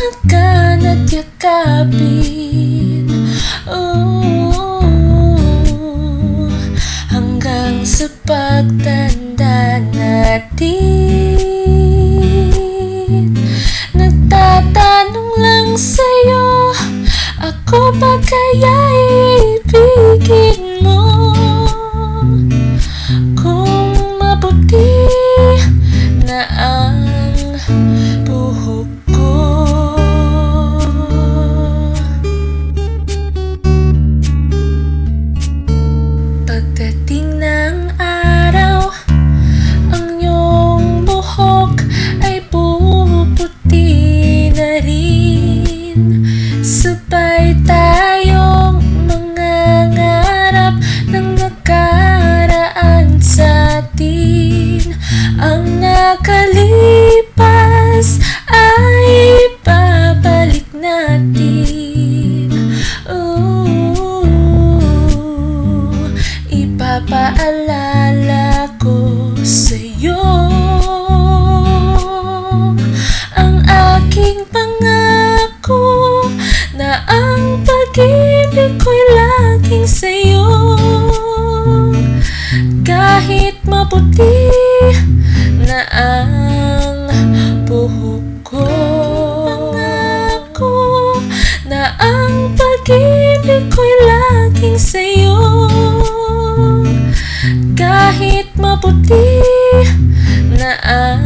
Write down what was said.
Hawakan at yakapin, hanggang sa pagtanda natin. Nagtatanong lang sa'yo, ako ba kaya ibigin mo? Kung mabuti na ang buhok ko. Pagdating ng araw, ang iyong buhok ay puputi na rin. Sabay tayong mangangarap ng nakaraan sa atin. Ang nakalipas ay babalik natin. Ipapaalala ko sa'yo ang aking pangako, na ang pag-ibig ko'y laging sa'yo. Kahit maputi na ang buhok ko, pangako na ang pag-ibig ko'y laging sa'yo. Kahit maputi na ang